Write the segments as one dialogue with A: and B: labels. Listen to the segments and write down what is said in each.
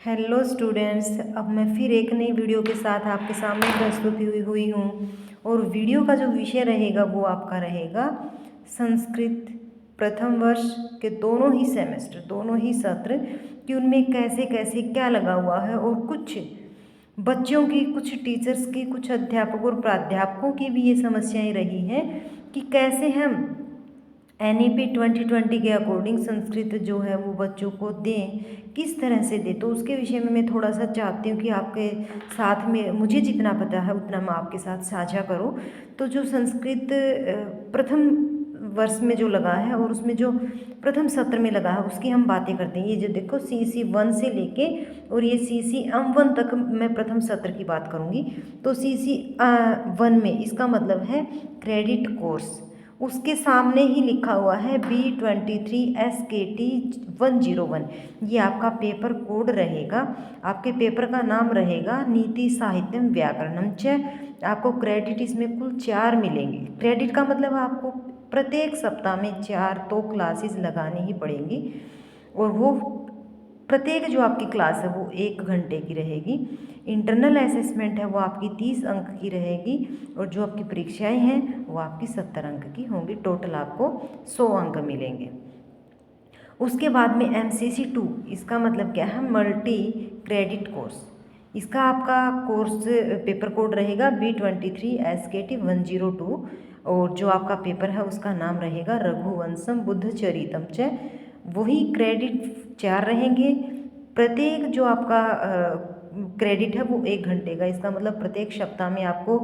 A: Hello students, अब मैं फिर एक नई वीडियो के साथ आपके सामने प्रस्तुत हुई हूँ। और वीडियो का जो विषय रहेगा वो आपका रहेगा संस्कृत प्रथम वर्ष के दोनों ही सेमेस्टर, दोनों ही सत्र कि उनमें कैसे कैसे क्या लगा हुआ है, और कुछ बच्चों की, कुछ टीचर्स की, कुछ अध्यापकों और प्राध्यापकों की भी ये समस्याएं रही हैं कि कैसे हम NEP 2020 के अकॉर्डिंग संस्कृत जो है वो बच्चों को दें, किस तरह से दें। तो उसके विषय में मैं थोड़ा सा चाहती हूँ कि आपके साथ में मुझे जितना पता है उतना मैं आपके साथ साझा करूँ। तो जो संस्कृत प्रथम वर्ष में जो लगा है और उसमें जो प्रथम सत्र में लगा है उसकी हम बातें करते हैं। ये जो देखो CC 1 से लेके और ये CC M1 तक मैं प्रथम सत्र की बात करूँगी। तो CC 1 में इसका मतलब है क्रेडिट कोर्स, उसके सामने ही लिखा हुआ है B23 SKT 101। ये आपका पेपर कोड रहेगा, आपके पेपर का नाम रहेगा नीति साहित्यम व्याकरणम च। आपको क्रेडिट इसमें कुल 4 मिलेंगे। क्रेडिट का मतलब आपको प्रत्येक सप्ताह में 4 तो क्लासेस लगानी ही पड़ेंगी, और वो प्रत्येक जो आपकी क्लास है वो 1 घंटे की रहेगी। इंटरनल असेसमेंट है वो आपकी 30 अंक की रहेगी, और जो आपकी परीक्षाएं हैं वो आपकी 70 अंक की होंगी। टोटल आपको 100 अंक मिलेंगे। उसके बाद में MCC 2, इसका मतलब क्या है, मल्टी क्रेडिट कोर्स। इसका आपका कोर्स पेपर कोड रहेगा B23 SKT 102, और जो आपका पेपर है उसका नाम रहेगा रघुवंशम बुद्ध चरितम च। वही क्रेडिट 4 रहेंगे। प्रत्येक जो आपका क्रेडिट है वो 1 घंटे का। इसका मतलब प्रत्येक सप्ताह में आपको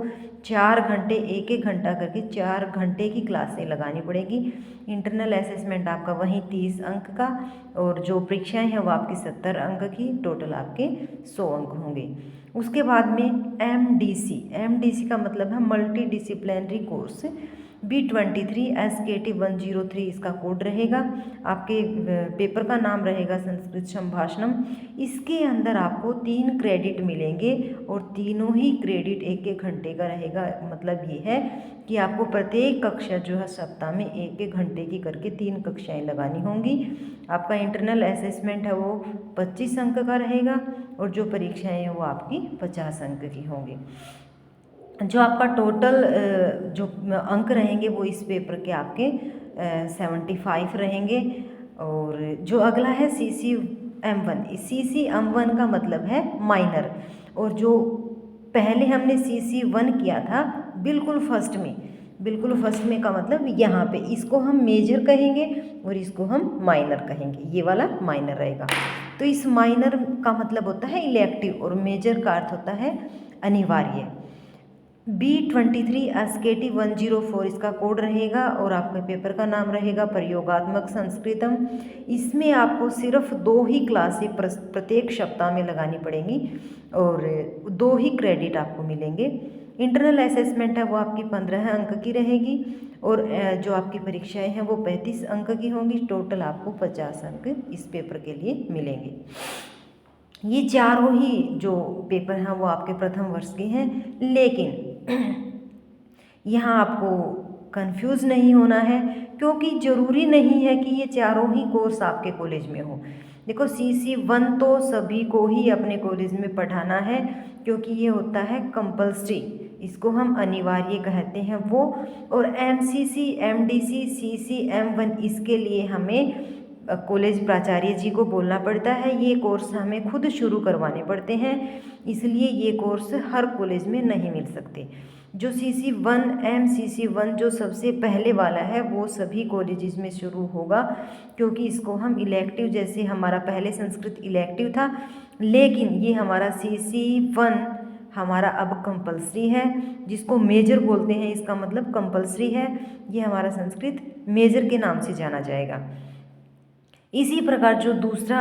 A: 4 घंटे, 1-1 घंटा करके 4 घंटे की क्लासें लगानी पड़ेगी। इंटरनल असेसमेंट आपका वहीं 30 अंक का, और जो परीक्षाएं हैं वो आपकी 70 अंक की। टोटल आपके 100 अंक होंगे। उसके बाद में MDC का मतलब है multi disciplinary course. B23 SKT 103 इसका कोड रहेगा। आपके पेपर का नाम रहेगा संस्कृत संभाषणम। इसके अंदर आपको 3 क्रेडिट मिलेंगे, और तीनों ही क्रेडिट 1-1 घंटे का रहेगा। मतलब ये है कि आपको प्रत्येक कक्षा जो है सप्ताह में 1-1 घंटे की करके 3 कक्षाएं लगानी होंगी। आपका इंटरनल असेसमेंट है वो 25 अंक का रहेगा, और जो परीक्षाएं हैं वो आपकी 50 अंक की होंगी। जो आपका टोटल जो अंक रहेंगे वो इस पेपर के आपके 75 रहेंगे। और जो अगला है CC M1 का मतलब है माइनर। और जो पहले हमने CC 1 किया था बिल्कुल फर्स्ट में का मतलब यहाँ पे इसको हम मेजर कहेंगे और इसको हम माइनर कहेंगे। ये वाला माइनर रहेगा। तो इस माइनर का मतलब होता है इलेक्टिव, और मेजर का अर्थ होता है अनिवार्य। B23 SKT 104 इसका कोड रहेगा, और आपके पेपर का नाम रहेगा प्रयोगात्मक संस्कृतम। इसमें आपको सिर्फ 2 ही क्लासें प्रत्येक सप्ताह में लगानी पड़ेंगी, और 2 ही क्रेडिट आपको मिलेंगे। इंटरनल असेसमेंट है वो आपकी 15 अंक की रहेगी, और जो आपकी परीक्षाएं हैं वो 35 अंक की होंगी। टोटल आपको 50 अंक इस पेपर के लिए मिलेंगे। ये चारों ही जो पेपर हैं वो आपके प्रथम वर्ष के हैं, लेकिन यहाँ आपको कंफ्यूज नहीं होना है, क्योंकि ज़रूरी नहीं है कि ये चारों ही कोर्स आपके कॉलेज में हो। देखो CC 1 तो सभी को ही अपने कॉलेज में पढ़ाना है, क्योंकि ये होता है कंपल्सरी, इसको हम अनिवार्य कहते हैं वो। और MCC MDC CC M1 इसके लिए हमें कॉलेज प्राचार्य जी को बोलना पड़ता है। ये कोर्स हमें खुद शुरू करवाने पड़ते हैं, इसलिए ये कोर्स हर कॉलेज में नहीं मिल सकते। जो CC 1 MCC 1 जो सबसे पहले वाला है वो सभी कॉलेजेस में शुरू होगा, क्योंकि इसको हम इलेक्टिव, जैसे हमारा पहले संस्कृत इलेक्टिव था, लेकिन ये हमारा CC 1 हमारा अब कंपल्सरी है, जिसको मेजर बोलते हैं। इसका मतलब कंपल्सरी है, ये हमारा संस्कृत मेजर के नाम से जाना जाएगा। इसी प्रकार जो दूसरा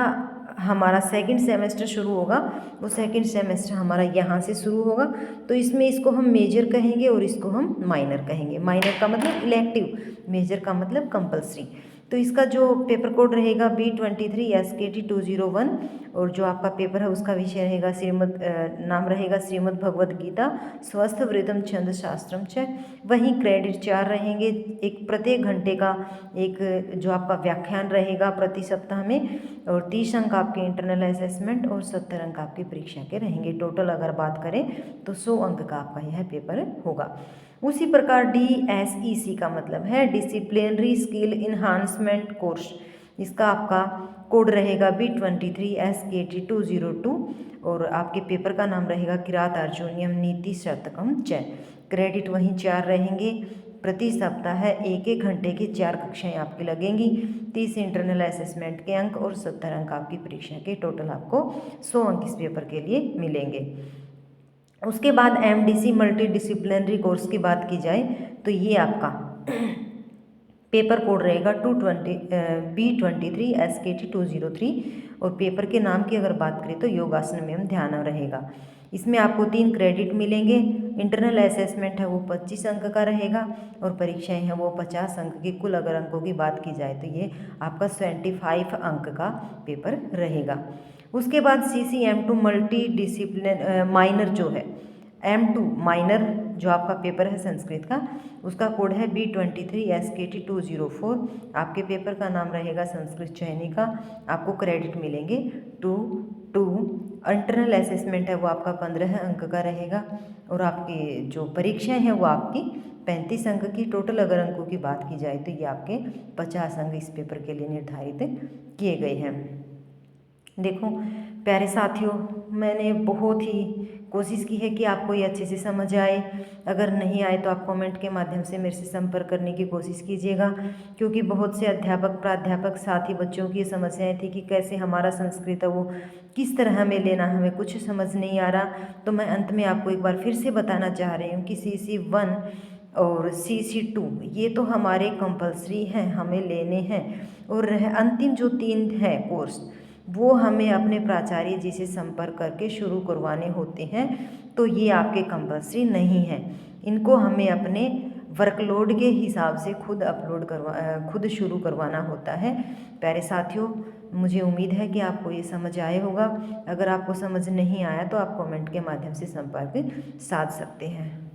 A: हमारा सेकंड सेमेस्टर शुरू होगा वो सेकंड सेमेस्टर हमारा यहाँ से शुरू होगा। तो इसमें इसको हम मेजर कहेंगे और इसको हम माइनर कहेंगे। माइनर का मतलब इलेक्टिव, मेजर का मतलब कंपल्सरी। तो इसका जो पेपर कोड रहेगा B23SKT201 और जो आपका पेपर है उसका विषय रहेगा नाम रहेगा श्रीमद् भगवद गीता स्वस्थ वृतम छंद शास्त्रम च। वहीं क्रेडिट 4 रहेंगे, एक प्रत्येक घंटे का एक जो आपका व्याख्यान रहेगा प्रति सप्ताह में, और 30 अंक आपके इंटरनल असेसमेंट और 70 अंक आपकी परीक्षा के रहेंगे। टोटल अगर बात करें तो 100 अंक का आपका यह पेपर होगा। उसी प्रकार DSEC का मतलब है डिसिप्लिनरी स्किल इन्हांसमेंट कोर्स, इसका आपका कोड रहेगा B23SKT202 और आपके पेपर का नाम रहेगा किरात अर्जुनियम नीति शतकम च। क्रेडिट वहीं 4 रहेंगे, प्रति सप्ताह है 1-1 घंटे की 4 कक्षाएं आपकी लगेंगी, 30 इंटरनल असेसमेंट के अंक और 70 अंक आपकी परीक्षा के। टोटल आपको 100 अंक इस पेपर के लिए मिलेंगे। उसके बाद MDC मल्टी डिसिप्लिनरी कोर्स की बात की जाए तो ये आपका पेपर कोड रहेगा B23SKT203 और पेपर के नाम की अगर बात करें तो योगासन में ध्यान रहेगा। इसमें आपको 3 क्रेडिट मिलेंगे, इंटरनल असेसमेंट है वो 25 अंक का रहेगा और परीक्षाएं हैं वो 50 अंक की। कुल अगर अंकों की बात की जाए तो ये आपका 75 अंक का पेपर रहेगा। उसके बाद CCM2 मल्टी डिसिप्लिन माइनर जो है M2 माइनर जो आपका पेपर है संस्कृत का, उसका कोड है B23SKT204। आपके पेपर का नाम रहेगा संस्कृत चयनी का। आपको क्रेडिट मिलेंगे 2। इंटरनल असेसमेंट है वो आपका 15 अंक का रहेगा और आपकी जो परीक्षाएं हैं वो आपकी 35 अंक की। टोटल अगर अंकों की बात की जाए तो ये आपके 50 अंक इस पेपर के लिए निर्धारित किए गए हैं। देखो प्यारे साथियों, मैंने बहुत ही कोशिश की है कि आपको ये अच्छे से समझ आए। अगर नहीं आए तो आप कमेंट के माध्यम से मेरे से संपर्क करने की कोशिश कीजिएगा, क्योंकि बहुत से अध्यापक प्राध्यापक साथी बच्चों की समस्याएं थी कि कैसे हमारा संस्कृत है वो किस तरह हमें लेना, हमें कुछ समझ नहीं आ रहा। तो मैं अंत में आपको एक बार फिर से बताना चाह रही हूँ कि CC1 और CC2 ये तो हमारे कंपल्सरी हैं, हमें लेने हैं, और अंतिम जो 3 हैं कोर्स वो हमें अपने प्राचार्य जी से संपर्क करके शुरू करवाने होते हैं। तो ये आपके कंपल्सरी नहीं है, इनको हमें अपने वर्कलोड के हिसाब से खुद शुरू करवाना होता है। प्यारे साथियों, मुझे उम्मीद है कि आपको ये समझ आया होगा। अगर आपको समझ नहीं आया तो आप कमेंट के माध्यम से संपर्क साध सकते हैं।